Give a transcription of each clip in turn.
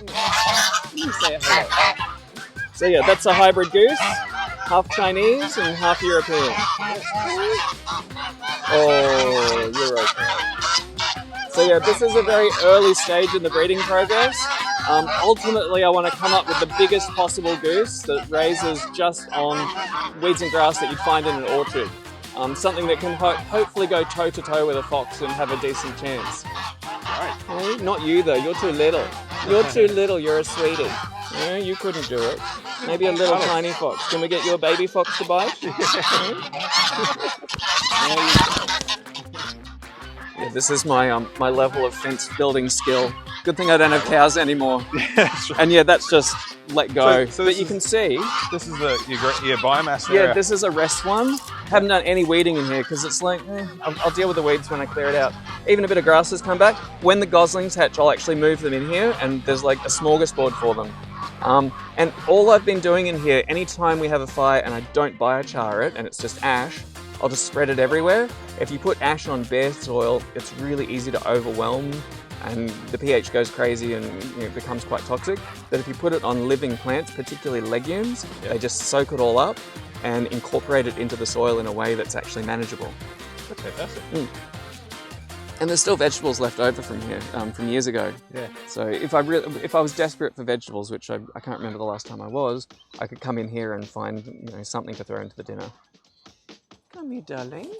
Let me say hello. So yeah, that's a hybrid goose, half Chinese and half European. Oh, you're okay. So yeah, this is a very early stage in the breeding progress. Ultimately, I want to come up with the biggest possible goose that raises just on weeds and grass that you'd find in an orchard. Something that can hopefully go toe-to-toe with a fox and have a decent chance. Right. Hey, not you though, you're too little. You're too little, you're a sweetie. No, you couldn't do it. Maybe a little tiny fox. Can we get you a baby fox to bite? Yeah, this is my my level of fence building skill. Good thing I don't have cows anymore. And yeah, that's just let go. So but you can see. This is your biomass Yeah, area. this is a rest one. Haven't done any weeding in here because it's like, I'll deal with the weeds when I clear it out. Even a bit of grass has come back. When the goslings hatch, I'll actually move them in here and there's like a smorgasbord for them. And all I've been doing in here, anytime we have a fire and I don't biochar it and it's just ash, I'll just spread it everywhere. If you put ash on bare soil, it's really easy to overwhelm and the pH goes crazy and it becomes quite toxic. But if you put it on living plants, particularly legumes, they just soak it all up and incorporate it into the soil in a way that's actually manageable. That's fantastic. And there's still vegetables left over from here, from years ago. Yeah. So if I was desperate for vegetables, which I can't remember the last time I was, I could come in here and find something to throw into the dinner. Come here, darling.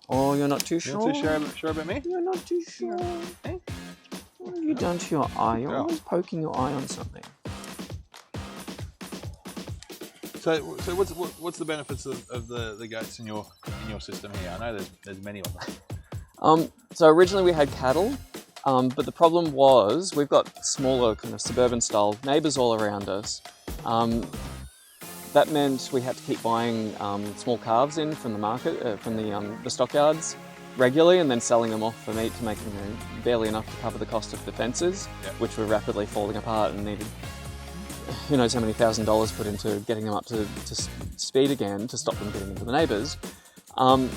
Oh, you're not too sure? You're not too sure about me? You're not too sure. Hey? What have you done to your eye? You're always poking your eye on something. So what's the benefits of the goats in your system here? I know there's many of them. So originally we had cattle, but the problem was we've got smaller kind of suburban style neighbours all around us. That meant we had to keep buying small calves in from the market, from the stockyards regularly, and then selling them off for meat to make them barely enough to cover the cost of the fences, which were rapidly falling apart and needed who knows how many $1,000s put into getting them up to speed again to stop them getting into the neighbours. And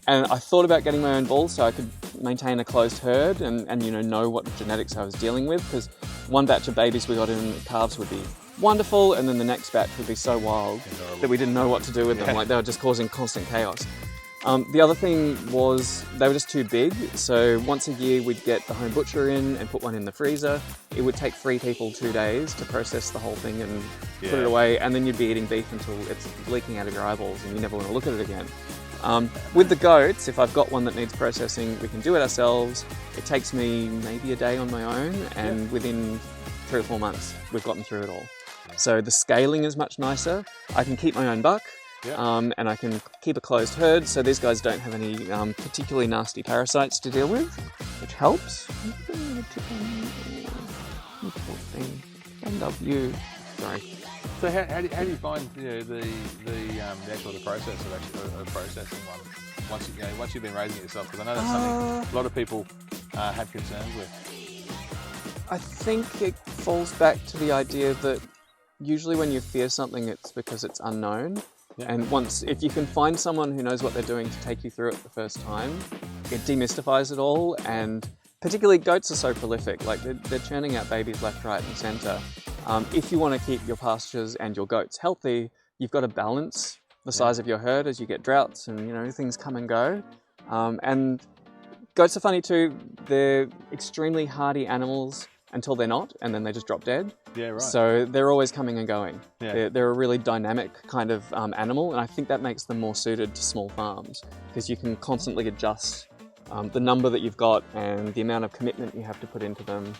I thought about getting my own bulls so I could maintain a closed herd and know what genetics I was dealing with, because one batch of babies we got in calves would be wonderful, and then the next batch would be so wild that we didn't know what to do with them. Like, they were just causing constant chaos. The other thing was they were just too big, so once a year we'd get the home butcher in and put one in the freezer. It would take 3 people 2 days to process the whole thing and put it away, and then you'd be eating beef until it's leaking out of your eyeballs and you never want to look at it again. With the goats, if I've got one that needs processing, we can do it ourselves. It takes me maybe a day on my own, and within 3 or 4 months we've gotten through it all. So the scaling is much nicer. I can keep my own buck, and I can keep a closed herd, so these guys don't have any particularly nasty parasites to deal with, which helps. You poor thing. I love you. Sorry. So how do you find the actual process of processing one once you've been raising it yourself? Because I know that's something a lot of people have concerns with. I think it falls back to the idea that usually when you fear something, it's because it's unknown. And if you can find someone who knows what they're doing to take you through it the first time, it demystifies it all. And particularly goats are so prolific, like they're churning out babies left, right and centre. If you want to keep your pastures and your goats healthy, you've got to balance the size of your herd as you get droughts and things come and go. And goats are funny too. They're extremely hardy animals until they're not, and then they just drop dead. Yeah, right. So they're always coming and going. Yeah. They're a really dynamic kind of animal, and I think that makes them more suited to small farms because you can constantly adjust the number that you've got and the amount of commitment you have to put into them.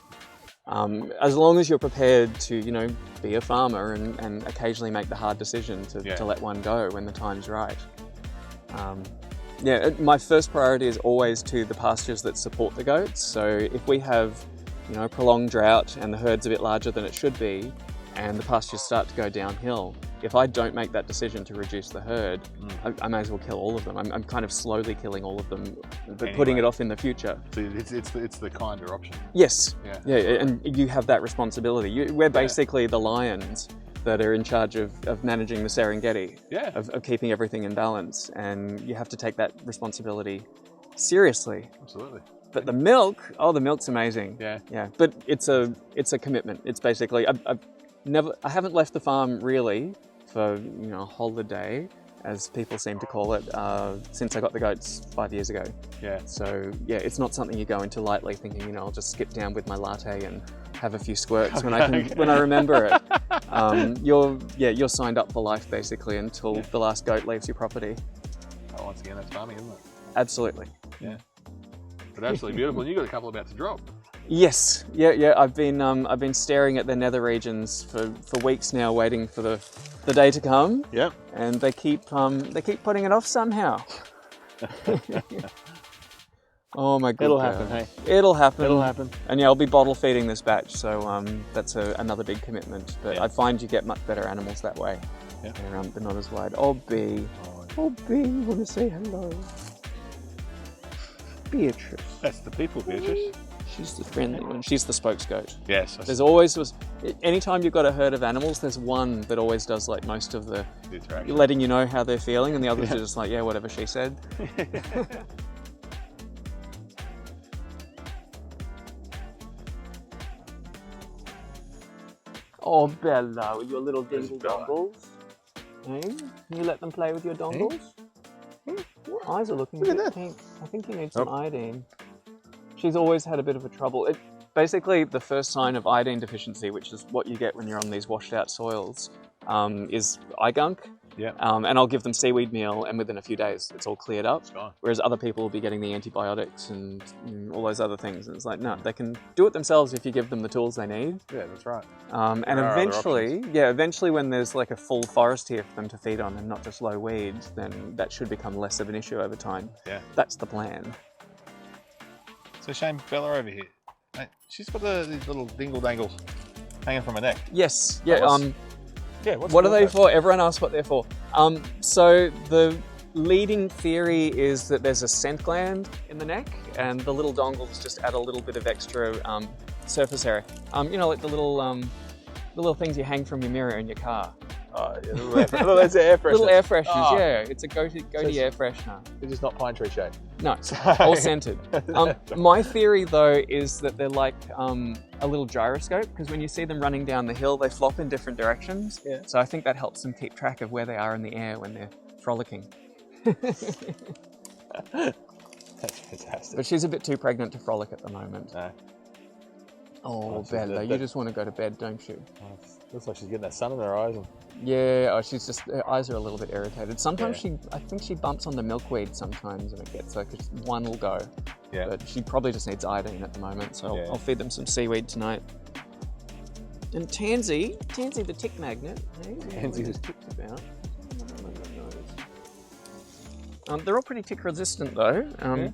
As long as you're prepared to, be a farmer and occasionally make the hard decision to let one go when the time's right. My first priority is always to the pastures that support the goats. So if we have, a prolonged drought and the herd's a bit larger than it should be, and the pastures start to go downhill, if I don't make that decision to reduce the herd, I may as well kill all of them. I'm kind of slowly killing all of them, but putting it off in the future. So it's the kinder option. Yes. Yeah, and you have that responsibility. We're basically the lions that are in charge of managing the Serengeti, of keeping everything in balance, and you have to take that responsibility seriously. Absolutely. But the milk, oh, the milk's amazing. Yeah. Yeah, but it's a commitment. It's basically, I haven't left the farm really for, a holiday, as people seem to call it, since I got the goats 5 years ago. Yeah. So yeah, it's not something you go into lightly thinking, I'll just skip down with my latte and have a few squirts when I remember it. You're signed up for life basically until the last goat leaves your property. Oh, once again, that's farming, isn't it? Absolutely. Yeah. But absolutely beautiful. And you got a couple about to drop. Yes. Yeah. I've been staring at the nether regions for weeks now, waiting for the day to come. Yep. And they keep putting it off somehow. Oh my god. It'll happen, hey? It'll happen. It'll happen. And yeah, I'll be bottle feeding this batch, so that's another big commitment. But Yeah. I find you get much better animals that way. Yeah. They're not as wide. Oh, Bee. Oh, Bee, you want to say hello? Beatrice. That's the people, Beatrice. She's the friendly one. She's the spokes goat. Yes. There's always, anytime you've got a herd of animals, there's one that always does like most of the letting you know how they're feeling, and the others are just like, yeah, whatever she said. Oh, Bella, with your little dingle dongles. Hey, can you let them play with your dongles? Hey? Your eyes are looking a bit pink. I think you need some iodine. She's always had a bit of a trouble. Basically, the first sign of iodine deficiency, which is what you get when you're on these washed out soils, is eye gunk. Yeah. And I'll give them seaweed meal, and within a few days, it's all cleared up. It's gone. Whereas other people will be getting the antibiotics and all those other things. And it's like, no, they can do it themselves if you give them the tools they need. Yeah, that's right. And eventually when there's like a full forest here for them to feed on and not just low weeds, then that should become less of an issue over time. Yeah. That's the plan. So Shane, Bella over here. Mate, she's got these little dingle dangles hanging from her neck. Yes. Yeah. What are they for? Everyone asks what they're for. So the leading theory is that there's a scent gland in the neck, and the little dongles just add a little bit of extra surface area. Like the little things you hang from your mirror in your car. Oh, yeah, that's air fresheners. Little air fresheners, yeah. It's a goatee air freshener. They're just not pine tree shaped. No, all scented. My theory though is that they're like a little gyroscope, because when you see them running down the hill, they flop in different directions. Yeah. So I think that helps them keep track of where they are in the air when they're frolicking. That's fantastic. But she's a bit too pregnant to frolic at the moment. No. Oh, Bella, you just want to go to bed, don't you? Oh, looks like she's getting that sun in her eyes. Yeah, her eyes are a little bit irritated. Sometimes I think she bumps on the milkweed sometimes and it gets her, because one will go. Yeah. But she probably just needs iodine at the moment, so I'll feed them some seaweed tonight. And Tansy the tick magnet. Hey, Tansy the tick's about. They're all pretty tick resistant though.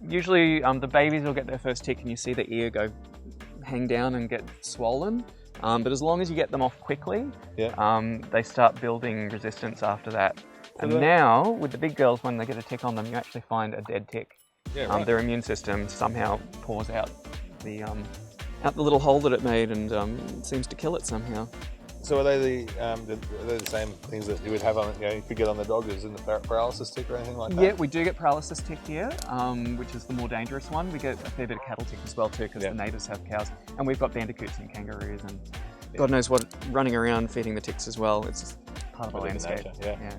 Usually the babies will get their first tick and you see the ear hang down and get swollen. But as long as you get them off quickly, they start building resistance after that. And now, with the big girls, when they get a tick on them, you actually find a dead tick. Yeah, right. Their immune system somehow pours out the little hole that it made and seems to kill it somehow. So are they the same things that you would have on, you could get on the dog, as in the paralysis tick or anything like that? Yeah, we do get paralysis tick here, which is the more dangerous one. We get a fair bit of cattle tick as well too, because the natives have cows, and we've got bandicoots and kangaroos and God knows what running around feeding the ticks as well. It's just part of the landscape. Yeah.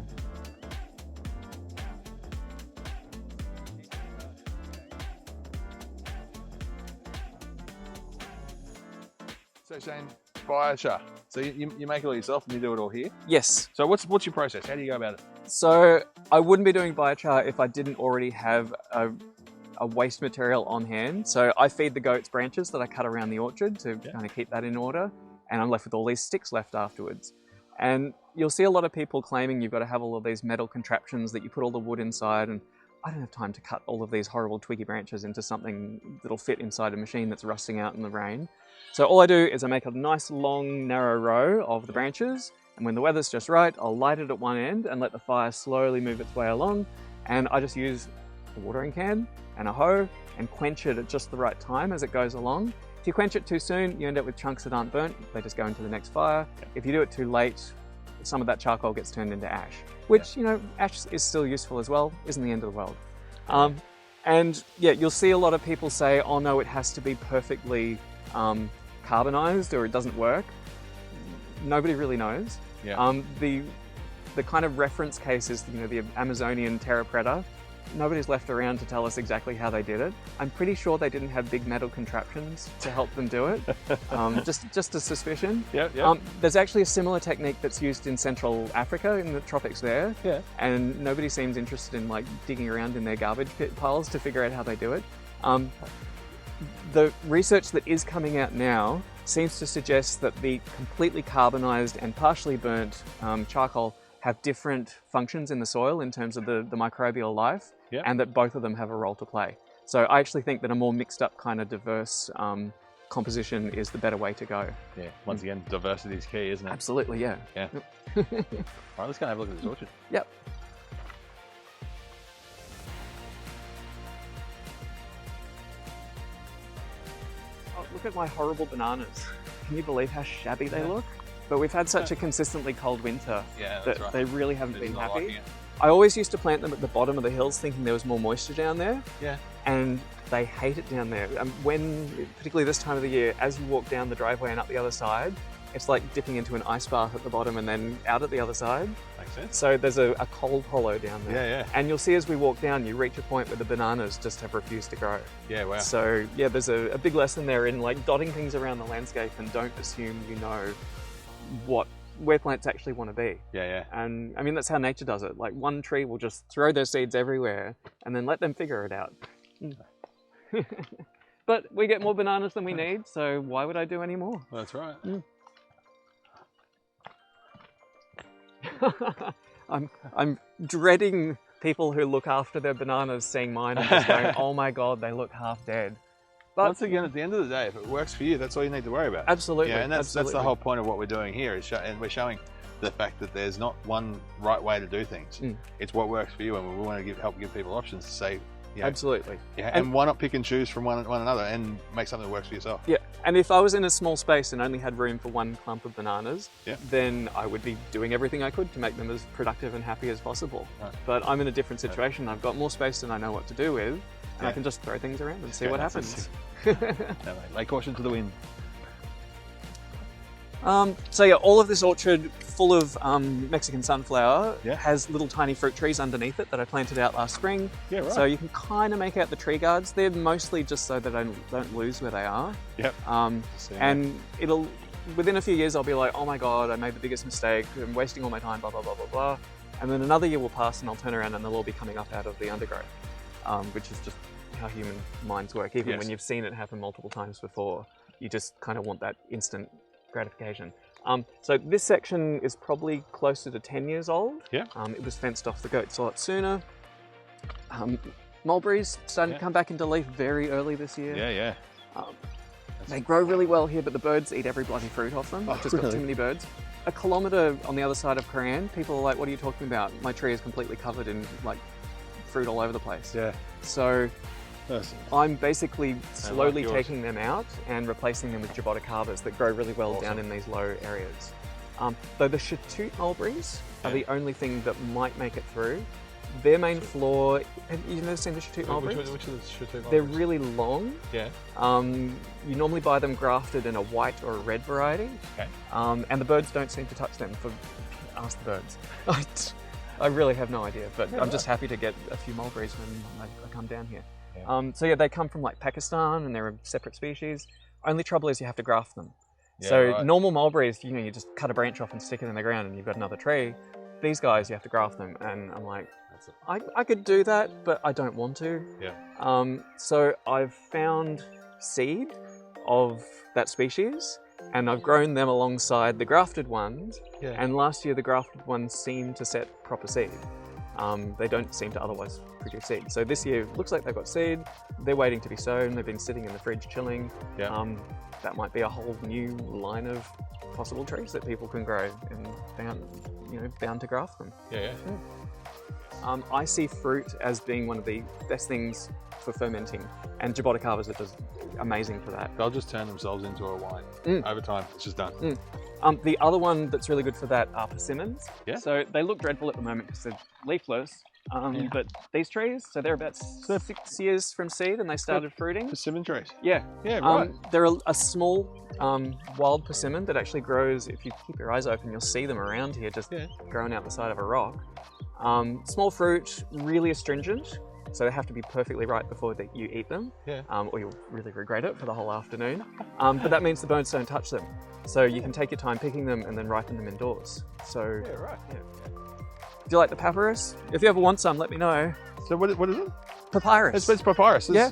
So Shane, Biochar. So you make it all yourself and you do it all here? Yes. So what's your process? How do you go about it? So I wouldn't be doing biochar if I didn't already have a waste material on hand. So I feed the goats branches that I cut around the orchard to kind of keep that in order, and I'm left with all these sticks left afterwards. And you'll see a lot of people claiming you've got to have all of these metal contraptions that you put all the wood inside, and I don't have time to cut all of these horrible twiggy branches into something that'll fit inside a machine that's rusting out in the rain. So all I do is I make a nice long narrow row of the branches, and when the weather's just right, I'll light it at one end and let the fire slowly move its way along, and I just use a watering can and a hoe and quench it at just the right time as it goes along. If you quench it too soon, you end up with chunks that aren't burnt. They just go into the next fire. If you do it too late, some of that charcoal gets turned into ash, which, you know, ash is still useful as well, isn't the end of the world. And yeah, you'll see a lot of people say, oh no, it has to be perfectly carbonized or it doesn't work. Nobody really knows. Yeah. The kind of reference case is, you know, the Amazonian terra preta. Nobody's left around to tell us exactly how they did it. I'm pretty sure they didn't have big metal contraptions to help them do it. Just a suspicion. Yeah. There's actually a similar technique that's used in Central Africa, in the tropics there. Yeah. And nobody seems interested in like digging around in their garbage pit piles to figure out how they do it. The research that is coming out now seems to suggest that the completely carbonized and partially burnt charcoal have different functions in the soil in terms of the microbial life, and that both of them have a role to play. So I actually think that a more mixed up kind of diverse composition is the better way to go. Yeah, once again, diversity is key, isn't it? Absolutely, yeah. Yeah. All right, let's go and have a look at this orchard. Yep. Oh, look at my horrible bananas. Can you believe how shabby they look? But we've had such a consistently cold winter that they really haven't been happy. I always used to plant them at the bottom of the hills thinking there was more moisture down there. Yeah. And they hate it down there. Particularly this time of the year, as you walk down the driveway and up the other side, it's like dipping into an ice bath at the bottom and then out at the other side. Makes sense. So there's a cold hollow down there. Yeah. And you'll see as we walk down, you reach a point where the bananas just have refused to grow. Yeah, wow. So yeah, there's a big lesson there in like dotting things around the landscape and don't assume you know where plants actually want to be. Yeah. And I mean, that's how nature does it. Like one tree will just throw their seeds everywhere and then let them figure it out. But we get more bananas than we need, so why would I do any more? That's right. I'm dreading people who look after their bananas seeing mine and just going, oh my God, they look half dead. But once again, at the end of the day, if it works for you, that's all you need to worry about. Absolutely. Yeah, and that's the whole point of what we're doing here, and we're showing the fact that there's not one right way to do things. It's what works for you, and we want to help give people options to say, absolutely. Yeah, and why not pick and choose from one another and make something that works for yourself? Yeah, and if I was in a small space and only had room for one clump of bananas, then I would be doing everything I could to make them as productive and happy as possible. Right. But I'm in a different situation. I've got more space than I know what to do with, and I can just throw things around and see what happens. Lay caution to the wind. So yeah, all of this orchard full of Mexican sunflower Yeah. has little tiny fruit trees underneath it that I planted out last spring. Yeah, right. So you can kind of make out the tree guards. They're mostly just so that I don't lose where they are. Yep. And it'll, within a few years, I'll be like, oh my God, I made the biggest mistake. I'm wasting all my time, blah, blah, blah, blah, blah. And then another year will pass and I'll turn around and they'll all be coming up out of the undergrowth, which is just how human minds work. Even when you've seen it happen multiple times before, you just kind of want that instant gratification. So this section is probably closer to 10 years old. Yeah. It was fenced off the goats a lot sooner. Mulberries starting to come back into leaf very early this year. Yeah. They grow really well here, but the birds eat every bloody fruit off them. I've just got too many birds. A kilometre on the other side of Koran, people are like, what are you talking about? My tree is completely covered in like fruit all over the place. Yeah. So I'm basically slowly taking them out and replacing them with Jaboticabas that grow really well down in these low areas. Though the Chatoot mulberries are the only thing that might make it through. Their main flaw, have you never seen the Chatoot mulberries? Which of the Chatoot mulberries? They're really long. Yeah. You normally buy them grafted in a white or a red variety. Okay. And the birds don't seem to touch them. Ask the birds. I really have no idea, but I'm just happy to get a few mulberries when I come down here. Yeah. So yeah, they come from like Pakistan and they're a separate species. Only trouble is you have to graft them. Yeah, so normal mulberries, you just cut a branch off and stick it in the ground and you've got another tree. These guys, you have to graft them, and I'm like, I could do that, but I don't want to. Yeah. So I've found seed of that species and I've grown them alongside the grafted ones. Yeah. And last year the grafted ones seemed to set proper seed. They don't seem to otherwise produce seed. So this year looks like they've got seed. They're waiting to be sown. They've been sitting in the fridge chilling. Yeah. That might be a whole new line of possible trees that people can grow and bound to graft them. Yeah. I see fruit as being one of the best things for fermenting, and Jaboticabas are just amazing for that. They'll just turn themselves into a wine over time. It's just done. The other one that's really good for that are persimmons. Yeah. So they look dreadful at the moment because they're leafless. But these trees, so they're about 6 years from seed and they started fruiting. Persimmon trees. Yeah. Yeah, right. They're a small wild persimmon that actually grows. If you keep your eyes open, you'll see them around here, just growing out the side of a rock. Small fruit, really astringent. So they have to be perfectly ripe before you eat them, or you'll really regret it for the whole afternoon. But that means the birds don't touch them. So you can take your time picking them and then ripen them indoors. So, Yeah, right. yeah. Do you like the papyrus? If you ever want some, let me know. So what is it? Papyrus. It's papyrus. Yeah.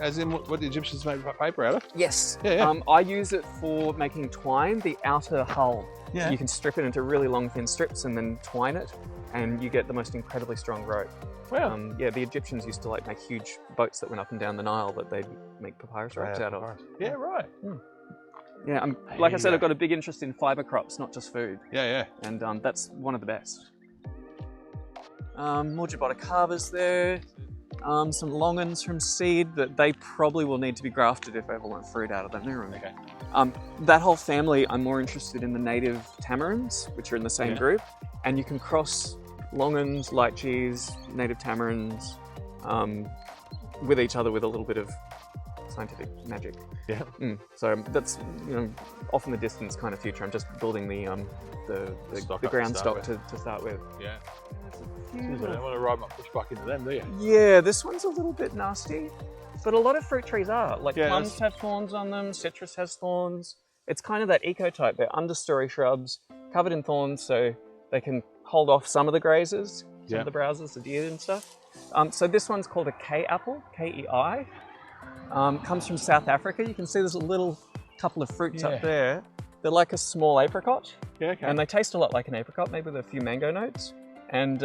As in what the Egyptians made paper out of? Yes. Yeah. I use it for making twine, the outer hull. Yeah. You can strip it into really long, thin strips and then twine it, and you get the most incredibly strong rope. Wow. The Egyptians used to make huge boats that went up and down the Nile that they'd make papyrus ropes out of. Yeah, right. Yeah, like I said, I've got a big interest in fibre crops, not just food. Yeah. And that's one of the best. More Biochars there. Some longans from seed that they probably will need to be grafted if I ever want fruit out of them. Okay. That whole family, I'm more interested in the native tamarins, which are in the same group. And you can cross longans, lychees, native tamarins with each other with a little bit of scientific magic. Yeah. So that's off in the distance kind of future. I'm just building the ground stock to start with. Yeah. You don't want to ride my pushback into them, do you? Yeah, this one's a little bit nasty, but a lot of fruit trees are. Plums have thorns on them, citrus has thorns. It's kind of that eco-type. They're understory shrubs, covered in thorns, so they can hold off some of the grazers, some of the browsers, the deer and stuff. So this one's called a K apple, K-E-I. Comes from South Africa. You can see there's a little couple of fruits up there. They're like a small apricot, and they taste a lot like an apricot, maybe with a few mango notes. And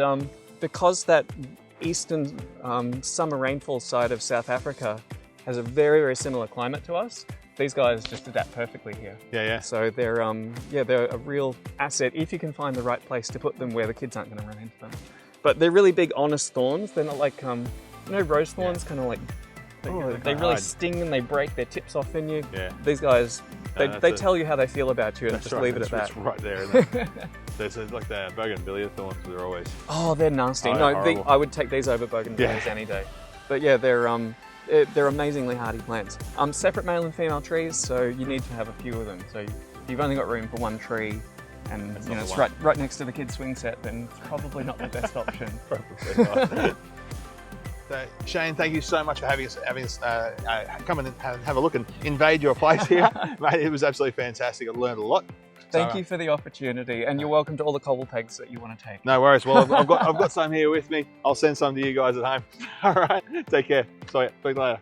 because that eastern summer rainfall side of South Africa has a very, very similar climate to us, these guys just adapt perfectly here. Yeah. So they're a real asset if you can find the right place to put them where the kids aren't going to run into them. But they're really big, honest thorns. They're not like rose thorns, kind of like. They really sting and they break their tips off in you. Yeah. These guys, they tell you how they feel about you and just leave it at that. It's right there. Isn't it? There's like the bougainvillea thorns. They're always. Oh, they're nasty. I would take these over bougainvilleas any day. But yeah, they're amazingly hardy plants. Separate male and female trees, so you need to have a few of them. So if you've only got room for one tree, and it's right next to the kids' swing set, then it's probably not the best option. Probably not. So, Shane, thank you so much for having us come and have a look and invade your place here. Mate, it was absolutely fantastic. I learned a lot. Thank you for the opportunity, and you're welcome to all the cobble pegs that you want to take. No worries. Well, I've got some here with me. I'll send some to you guys at home. All right. Take care. Speak later.